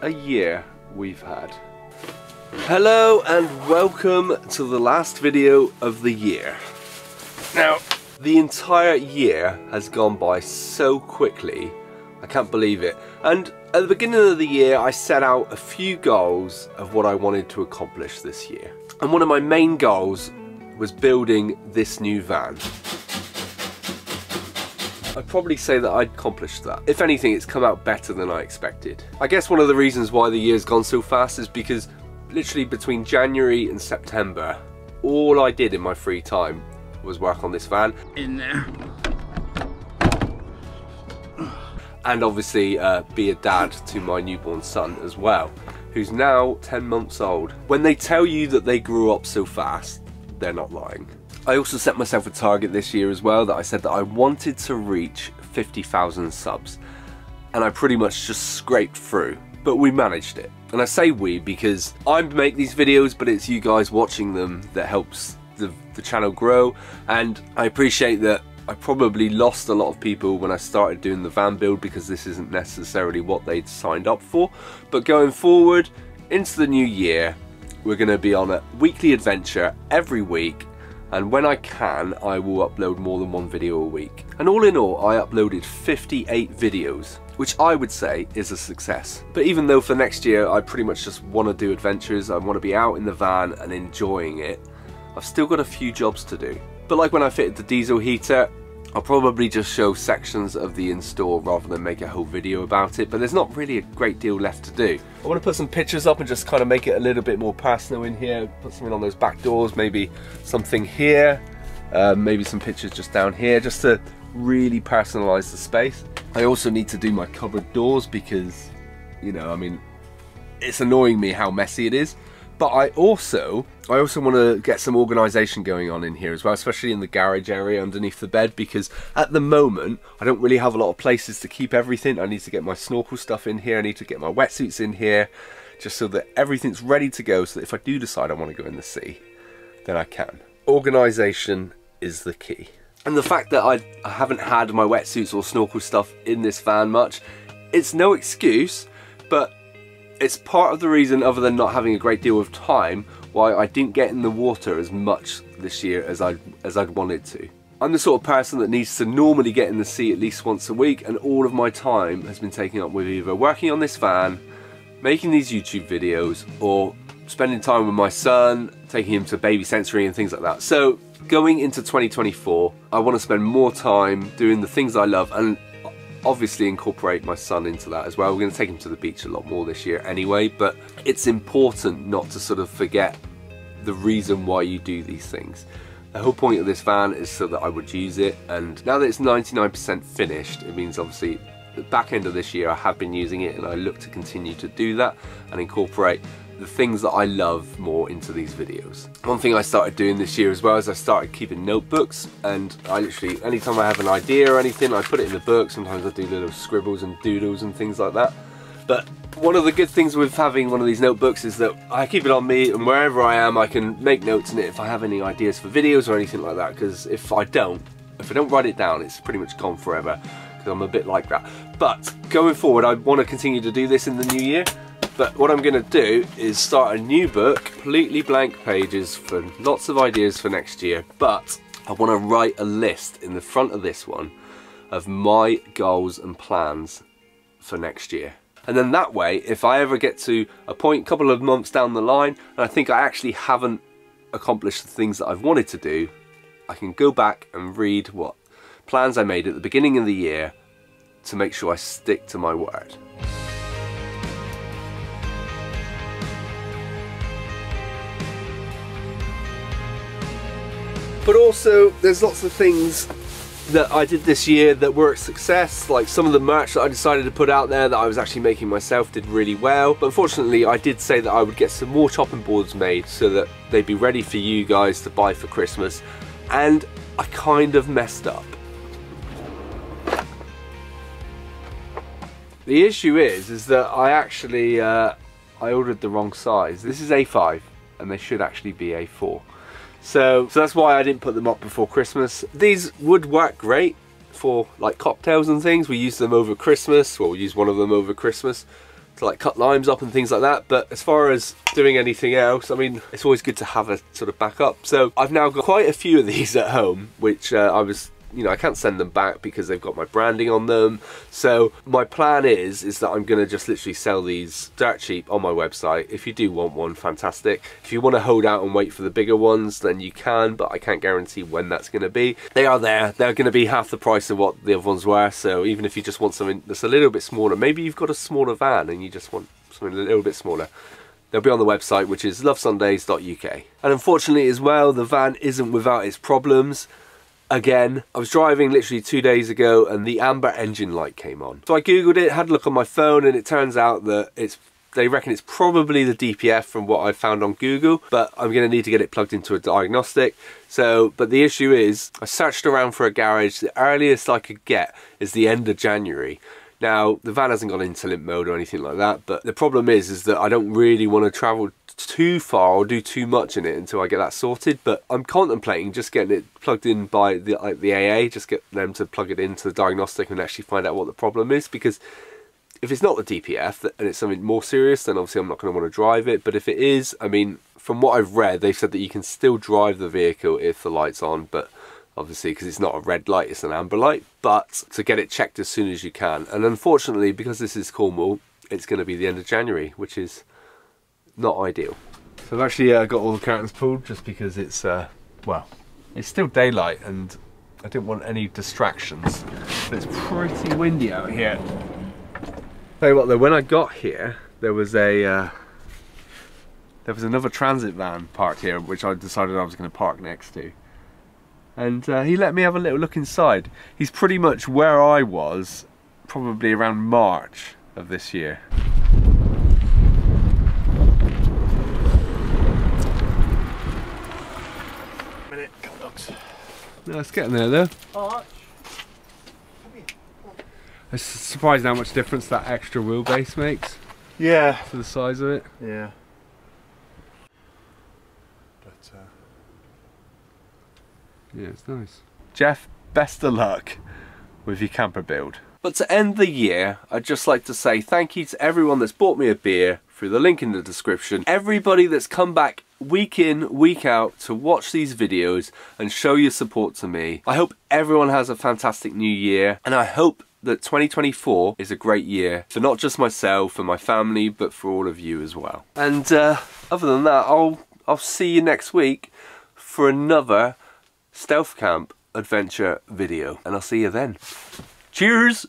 a year we've had. Hello and welcome to the last video of the year. Now, the entire year has gone by so quickly, I can't believe it. And at the beginning of the year, I set out a few goals of what I wanted to accomplish this year. And one of my main goals was building this new van. I'd probably say that I'd accomplished that. If anything, it's come out better than I expected. I guess one of the reasons why the year's gone so fast is because literally between January and September, all I did in my free time was work on this van. In there. And obviously be a dad to my newborn son as well, who's now 10 months old. When they tell you that they grew up so fast, they're not lying. I also set myself a target this year as well, that I said that I wanted to reach 50,000 subs. And I pretty much just scraped through, but we managed it. And I say we because I make these videos, but it's you guys watching them that helps the channel grow. And I appreciate that I probably lost a lot of people when I started doing the van build because this isn't necessarily what they'd signed up for. But going forward into the new year, we're going to be on a weekly adventure every week. And when I can, I will upload more than one video a week. And all in all, I uploaded 58 videos, which I would say is a success. But even though for next year, I pretty much just want to do adventures, I want to be out in the van and enjoying it, I've still got a few jobs to do. But like when I fitted the diesel heater, I'll probably just show sections of the install rather than make a whole video about it, but there's not really a great deal left to do. I want to put some pictures up and just kind of make it a little bit more personal in here, put something on those back doors, maybe something here, maybe some pictures just down here, just to really personalize the space. I also need to do my cupboard doors because, you know, I mean, it's annoying me how messy it is. But I also want to get some organisation going on in here as well, especially in the garage area underneath the bed, because at the moment I don't really have a lot of places to keep everything. I need to get my snorkel stuff in here, I need to get my wetsuits in here, just so that everything's ready to go, so that if I do decide I want to go in the sea, then I can. Organisation is the key. And the fact that I haven't had my wetsuits or snorkel stuff in this van much, it's no excuse, but it's part of the reason, other than not having a great deal of time, why I didn't get in the water as much this year as I'd wanted to. I'm the sort of person that needs to normally get in the sea at least once a week, and all of my time has been taken up with either working on this van, making these YouTube videos, or spending time with my son, taking him to baby sensory and things like that. So going into 2024, I want to spend more time doing the things I love, and obviously incorporate my son into that as well. We're going to take him to the beach a lot more this year anyway, but it's important not to sort of forget the reason why you do these things. The whole point of this van is so that I would use it, and now that it's 99% finished, it means obviously the back end of this year I have been using it, and I look to continue to do that and incorporate the things that I love more into these videos. One thing I started doing this year as well is I started keeping notebooks, and I literally, anytime I have an idea or anything, I put it in the book. Sometimes I do little scribbles and doodles and things like that. But one of the good things with having one of these notebooks is that I keep it on me, and wherever I am I can make notes in it if I have any ideas for videos or anything like that, because if I don't write it down, it's pretty much gone forever, because I'm a bit like that. But going forward, I want to continue to do this in the new year. But what I'm going to do is start a new book, completely blank pages, for lots of ideas for next year. But I want to write a list in the front of this one of my goals and plans for next year. And then that way, if I ever get to a point, couple of months down the line, and I think I actually haven't accomplished the things that I've wanted to do, I can go back and read what plans I made at the beginning of the year to make sure I stick to my word. But also, there's lots of things that I did this year that were a success, like some of the merch that I decided to put out there that I was actually making myself did really well. But unfortunately, I did say that I would get some more chopping boards made so that they'd be ready for you guys to buy for Christmas, and I kind of messed up. The issue is that I actually, I ordered the wrong size. This is A5, and they should actually be A4. So that's why I didn't put them up before Christmas. These would work great for like cocktails and things. We use them over Christmas, or we use one of them over Christmas. to like cut limes up and things like that. But as far as doing anything else, I mean, it's always good to have a sort of backup. So I've now got quite a few of these at home, which I can't send them back because they've got my branding on them. So my plan is that I'm going to just literally sell these dirt cheap on my website. If you do want one, fantastic. If you want to hold out and wait for the bigger ones, then you can, but I can't guarantee when that's going to be. They are there. They're going to be half the price of what the other ones were. So even if you just want something that's a little bit smaller, maybe you've got a smaller van and you just want something a little bit smaller, they'll be on the website, which is lovesundays.uk. And unfortunately as well, the van isn't without its problems. Again, I was driving literally 2 days ago and the amber engine light came on. So I googled it, had a look on my phone, and it turns out that they reckon it's probably the DPF from what I found on Google, but I'm going to need to get it plugged into a diagnostic. But the issue is, I searched around for a garage. The earliest I could get is the end of January. Now, the van hasn't gone into limp mode or anything like that, but the problem is that I don't really want to travel too far or do too much in it until I get that sorted. But I'm contemplating just getting it plugged in by the AA, just get them to plug it into the diagnostic and actually find out what the problem is. Because if it's not the DPF and it's something more serious, then obviously I'm not going to want to drive it. But if it is, I mean, from what I've read, they've said that you can still drive the vehicle if the light's on, but obviously because it's not a red light, it's an amber light. But to get it checked as soon as you can. And unfortunately, because this is Cornwall, it's going to be the end of January, which is not ideal. So I've actually got all the curtains pulled just because it's well, it's still daylight and I didn't want any distractions, but it's pretty windy out here. Tell you what though, when I got here there was another transit van parked here, which I decided I was going to park next to, and he let me have a little look inside. He's pretty much where I was probably around March of this year. No, it's getting there though. I'm surprised how much difference that extra wheelbase makes. Yeah. For the size of it. Yeah. But yeah, it's nice. Jeff, best of luck with your camper build. But to end the year, I'd just like to say thank you to everyone that's bought me a beer through the link in the description. Everybody that's come back week in, week out to watch these videos and show your support to me. I hope everyone has a fantastic new year, and I hope that 2024 is a great year for not just myself and my family, but for all of you as well. And other than that, I'll see you next week for another stealth camp adventure video, and I'll see you then. Cheers!